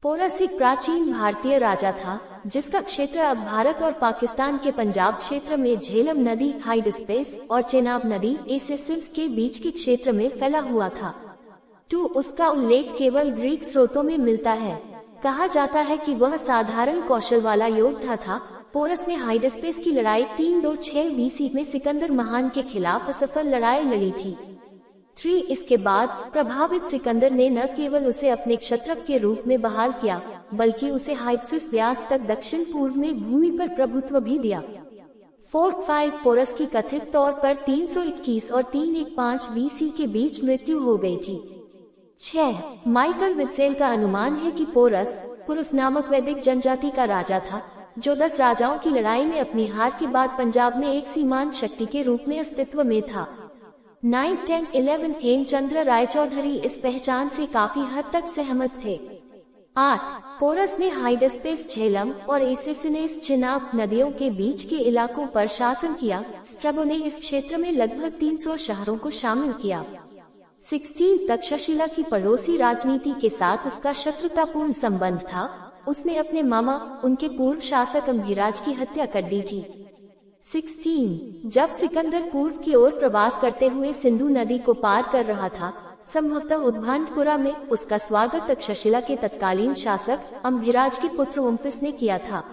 Porous एक प्राचीन भारतीय राजा था जिसका क्षेत्र अब भारत और पाकिस्तान के पंजाब क्षेत्र में झेलम नदी हाइडस्पेस और चेनाब नदी एसेसिव्स के बीच के क्षेत्र में फैला हुआ था। उसका उल्लेख केवल ग्रीक स्रोतों में मिलता है। कहा जाता है कि वह साधारण कौशल वाला योद्धा था। पोरस ने हाइडस्पेस की लड़ाई 326 BC में सिकंदर महान के खिलाफ असफल लड़ाई लड़ी थी। इसके बाद प्रभावित सिकंदर ने न केवल उसे अपने क्षत्रप के रूप में बहाल किया बल्कि उसे हाइपसिस व्यास तक दक्षिण पूर्व में भूमि पर प्रभुत्व भी दिया। 4-5 पोरस की कथित तौर पर 321 और 315 BC के बीच मृत्यु हो गई थी। 6 माइकल वित्सेल का अनुमान है कि पोरस पुरुष नामक वैदिक जनजाति का राजा था जो 10 राजाओं की लड़ाई में अपनी हार के बाद पंजाब में एक सीमांत शक्ति के रूप में अस्तित्व में था। 9, 10, 11 हेमचंद्र रायचौधरी इस पहचान से काफी हद तक सहमत थे। 8 पोरस ने हाइडस्पेस झेलम और एसेसिनेस चेनाब नदियों के बीच के इलाकों पर शासन किया। स्ट्रैबो ने इस क्षेत्र में लगभग 300 शहरों को शामिल किया। 16 तक्षशिला की पड़ोसी राजनीति के साथ उसका शत्रुतापूर्ण संबंध था। उसने अपने मामा उनके पूर्व शासक अम्भिराज की हत्या कर दी थी। 16 जब सिकंदर पूर्व की ओर प्रवास करते हुए सिंधु नदी को पार कर रहा था, संभवतः उद्भानपुरा में उसका स्वागत तक्षशिला के तत्कालीन शासक अम्भिराज के पुत्र ओम्फिस ने किया था।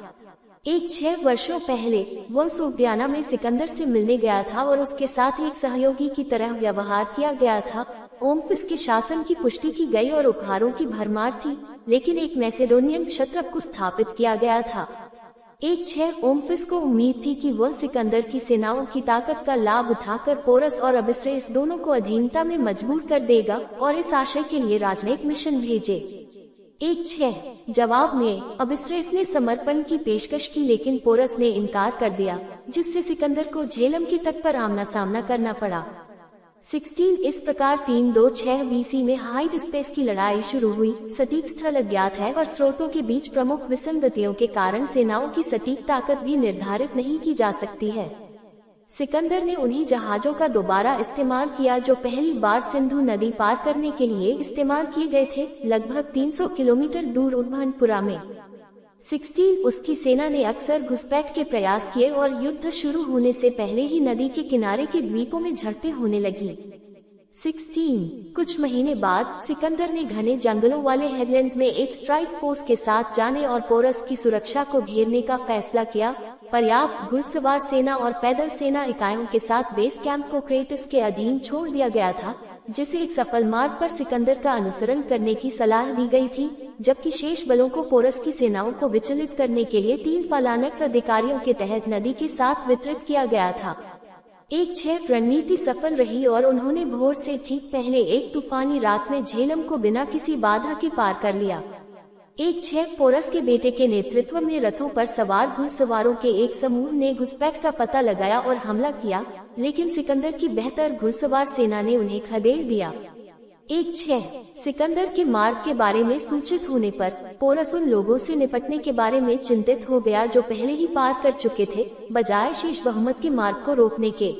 6 वर्षों पहले वह सोग्डियाना में सिकंदर से मिलने गया था और उसके साथ एक सहयोगी की तरह व्यवहार किया गया था। ओम्फिस के शासन की पुष्टि की गई और उपहारों की भरमार थी, लेकिन एक मैसेडोनियन क्षत्रप को स्थापित किया गया था। 6 ओम्फिस को उम्मीद थी कि वह सिकंदर की सेनाओं की ताकत का लाभ उठाकर पोरस और अबिस्रेस दोनों को अधीनता में मजबूर कर देगा और इस आशय के लिए राजनयिक मिशन भेजे। 6 जवाब में अबिस्रेस ने समर्पण की पेशकश की, लेकिन पोरस ने इनकार कर दिया, जिससे सिकंदर को झेलम के तट पर आमना सामना करना पड़ा। 16 इस प्रकार 326 BC में हाइडस्पेस की लड़ाई शुरू हुई। सटीक स्थल अज्ञात है और स्रोतों के बीच प्रमुख विसंगतियों के कारण सेनाओं की सटीक ताकत भी निर्धारित नहीं की जा सकती है। सिकंदर ने उन्हीं जहाजों का दोबारा इस्तेमाल किया जो पहली बार सिंधु नदी पार करने के लिए इस्तेमाल किए गए थे, लगभग 300 किलोमीटर दूर उद्भानपुरा में। 16 उसकी सेना ने अक्सर घुसपैठ के प्रयास किए और युद्ध शुरू होने से पहले ही नदी के किनारे के द्वीपों में झड़पें होने लगी। 16 कुछ महीने बाद सिकंदर ने घने जंगलों वाले हेडलैंड्स में एक स्ट्राइक फोर्स के साथ जाने और पोरस की सुरक्षा को घेरने का फैसला किया। पर्याप्त घुड़सवार सेना और पैदल सेना इकाइयों के साथ बेस कैंप को क्रेटस के अधीन छोड़ दिया गया था, जिसे एक सफल मार्ग पर सिकंदर का अनुसरण करने की सलाह दी गई थी, जबकि शेष बलों को पोरस की सेनाओं को विचलित करने के लिए 3 फालानक्स अधिकारियों के तहत नदी के साथ वितरित किया गया था। 6 रणनीति सफल रही और उन्होंने भोर से ठीक पहले एक तूफानी रात में झेलम को बिना किसी बाधा के पार कर लिया। 6 पोरस के बेटे के नेतृत्व में रथों पर सवार घुड़सवारों के एक समूह ने घुसपैठ का पता लगाया और हमला किया, लेकिन सिकंदर की बेहतर घुड़सवार सेना ने उन्हें खदेड़ दिया। 6 सिकंदर के मार्ग के बारे में सूचित होने पर पोरस उन लोगों से निपटने के बारे में चिंतित हो गया जो पहले ही पार कर चुके थे, बजाय शेष बहुमत के मार्ग को रोकने के।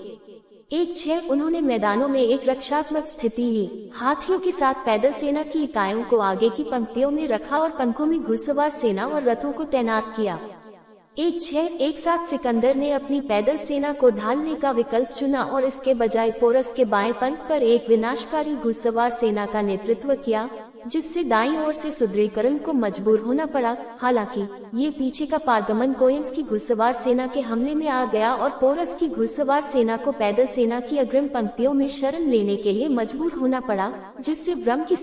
6 उन्होंने मैदानों में एक रक्षात्मक स्थिति ली, हाथियों के साथ पैदल सेना की इकाइयों को आगे की पंक्तियों में रखा और पंखों में घुड़सवार सेना और रथों को तैनात किया। 6 एक साथ सिकंदर ने अपनी पैदल सेना को ढालने का विकल्प चुना और इसके बजाय पोरस के बाएं पंख पर एक विनाशकारी घुड़सवार सेना का नेतृत्व किया, जिससे दाईं ओर से सुदृढ़ीकरण को मजबूर होना पड़ा। हालांकि ये पीछे का पारगमन कोएंस की घुड़सवार सेना के हमले में आ गया और पोरस की घुड़सवार सेना को पैदल सेना की अग्रिम पंक्तियों में शरण लेने के लिए मजबूर होना पड़ा, जिससे भ्रम की